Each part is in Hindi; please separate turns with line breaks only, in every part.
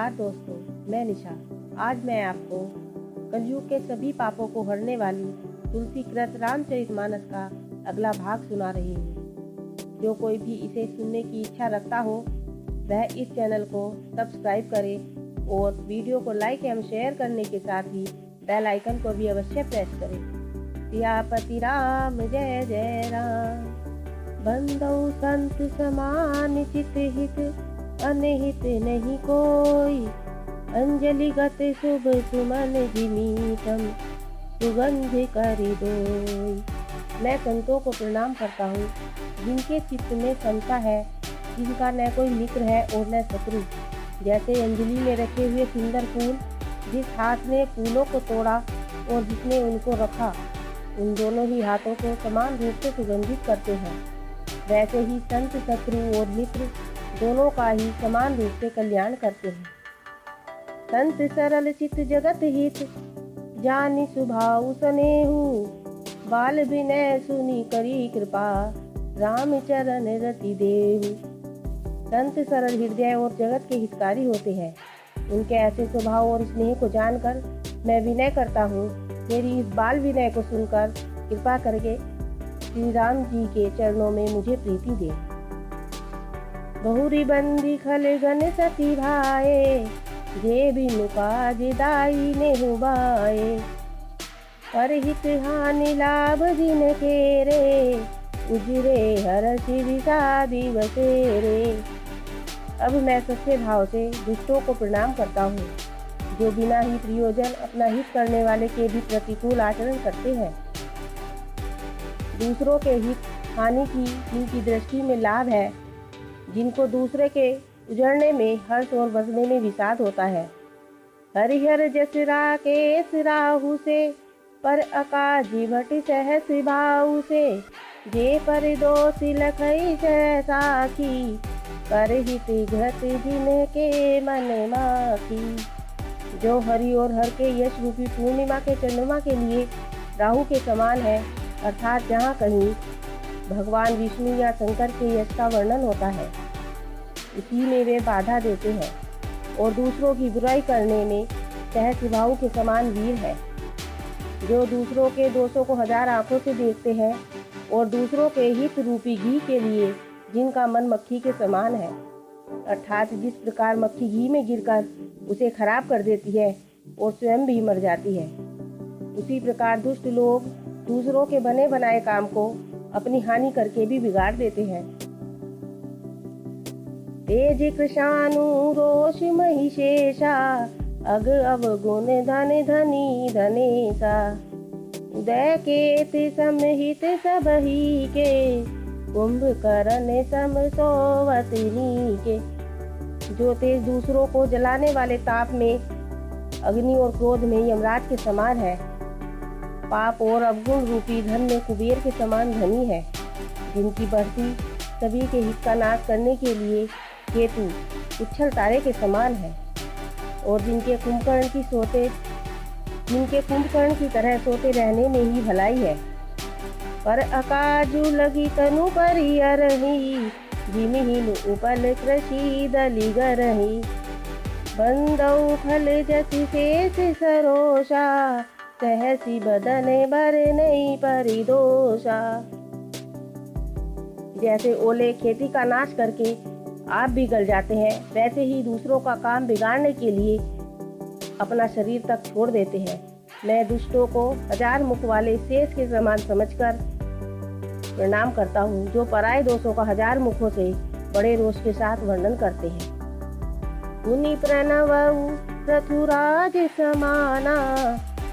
नमस्कार दोस्तों, मैं निशा। आज मैं आपको कलयुग के सभी पापों को हरने वाली तुलसीकृत रामचरितमानस का अगला भाग सुना रही हूँ। जो कोई भी इसे सुनने की इच्छा रखता हो वह इस चैनल को सब्सक्राइब करे और वीडियो को लाइक एवं शेयर करने के साथ ही बेल आइकन को भी अवश्य प्रेस करें। सियापति राम जय जय राम। बंदौ संत समान चित हित अनहित नहीं कोई। अंजलि गत शुभ सुमन जिमीतम सुगंध करि दोई। मैं संतों को प्रणाम करता हूँ जिनके चित्त में समता है, जिनका न कोई मित्र है और न शत्रु। जैसे अंजलि में रखे हुए सुंदर फूल, जिस हाथ ने फूलों को तोड़ा और जिसने उनको रखा, उन दोनों ही हाथों को समान रूप से सुगंधित करते हैं। वैसे ही संत, शत्रु और मित्र दोनों का ही समान रूप से कल्याण करते हैं। संत सरल चित जगत हित, जानि सुभाव सनेहु। बाल विनय सुनी करी कृपा, राम चरण रति देहु। संत सरल हृदय और जगत के हितकारी होते हैं। उनके ऐसे स्वभाव और स्नेह को जानकर मैं विनय करता हूँ। मेरी इस बाल विनय को सुनकर कृपा करके श्री राम जी के चरणों में मुझे प्रीति दे। बहुरी बंदी खल गन सती भाए, जे बिनु काज दाई ने हुबाए। पर हित हानि लाभ जिन केरे, उजरे हर्ष विषादी बसेरे। अब मैं सच्चे भाव से दुष्टों को प्रणाम करता हूँ, जो बिना ही प्रयोजन अपना हित करने वाले के भी प्रतिकूल आचरण करते हैं। दूसरों के हित हानि की जिनकी दृष्टि में लाभ है, जिनको दूसरे के उजड़ने में हर्ष और बसने में विषाद होता है। हरिहर जसरा के राहु से, पर अकाजी भट सहस भाऊ से। जे पर दोष लखई साखी, कर हित घट जिन के मन माखी। जो हरि और हर के यश रूपी पूर्णिमा के चंद्रमा के लिए राहु के समान है, अर्थात जहाँ कहीं भगवान विष्णु या शंकर के यश का वर्णन होता है, इसी में वे बाधा देते हैं और दूसरों की बुराई करने में सहस्रभाव के समान वीर है। जो दूसरों के दोषों को हजार आंखों से देखते हैं और दूसरों के हित रूपी घी के लिए जिनका मन मक्खी के समान है, अर्थात जिस प्रकार मक्खी घी में गिरकर उसे खराब कर देती है और स्वयं भी मर जाती है, उसी प्रकार दुष्ट लोग दूसरों के बने बनाए काम को अपनी हानि करके भी बिगाड़ देते हैं। तेज कृशानु रोष महिषेषा, अग अवगुण धन धनी धनेसा। उदय केत समहित सबही के, कुंभकर्ण सम सोवतनी के। जो तेज दूसरों को जलाने वाले ताप में, अग्नि और क्रोध में यमराज के समान है। पाप और अवगुण रूपी धन में कुबेर के समान धनी है। जिनकी बढ़ती सभी के हित का नाश करने के लिए केतु उच्छल तारे के समान है और जिनके कुंभकर्ण की तरह सोते रहने में ही भलाई है। पर अकाजु लगी तनु परियरही, जिमिहिन उपल कृषि दलि गरही। बंदौ खल जति शेष सरोषा, सहसी बदन बर नहीं परिदोषा। जैसे ओले खेती का नाश करके आप भी गल जाते हैं, वैसे ही दूसरों का काम बिगाड़ने के लिए अपना शरीर तक छोड़ देते हैं। मैं दुष्टों को हजार मुख वाले शेष के समान समझकर प्रणाम करता हूँ, जो पराये दोषों का हजार मुखों से बड़े रोष के साथ वर्णन करते हैं। मुनि प्रणवउ पृथुराज समाना,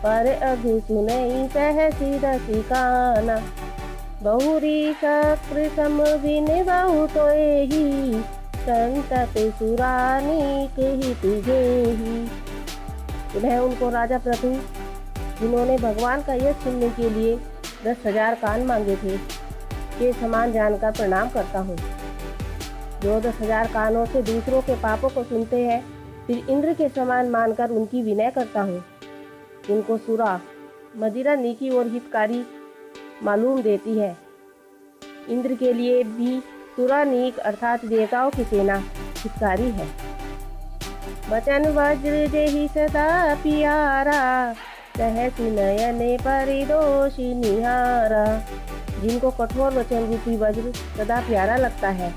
पर अघ सुनई सहसी रसिकाना। बहुरी शक्र सम बिन बहु तोहि, संतत सुरानीक हित जेहि। पुनः उनको राजा पृथु, जिन्होंने भगवान का यश सुनने के लिए 10,000 कान मांगे थे, के समान जानकर प्रणाम करता हूँ। जो 10,000 कानों से दूसरों के पापों को सुनते हैं, फिर इंद्र के समान मानकर उनकी विनय करता हूँ। जिनको सुरा मदिरा नीकी और हितकारी मालूम देती है, इंद्र के लिए भी सुरानीक अर्थात देवताओं की सेना हितकारी है। बचन वज्र जेहि सदा पियारा, सहसि नयने परिदोषि निहारा। जिनको कठोर वचन रूपी वज्र सदा प्यारा लगता है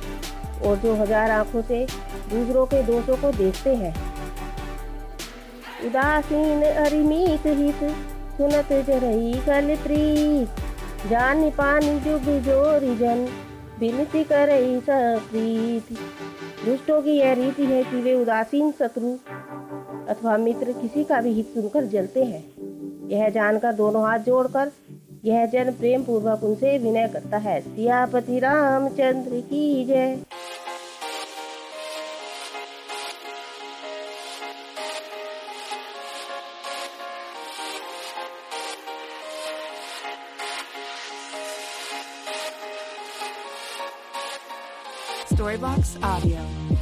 और जो 1000 आंखों से दूसरों के दोषों को देखते हैं। उदासीन अरिमीत हित, सुनत जरई कल प्रीत, जानि पानि जुग जोरी जन, बिनती करई सप्रीत। दुष्टों की यह रीति है कि वे उदासीन शत्रु अथवा मित्र किसी का भी हित सुनकर जलते हैं। यह जानकर दोनों हाथ जोड़कर यह जन प्रेम पूर्वक उनसे विनय करता है। सियापति रामचंद्र की जय।
Storybox Audio.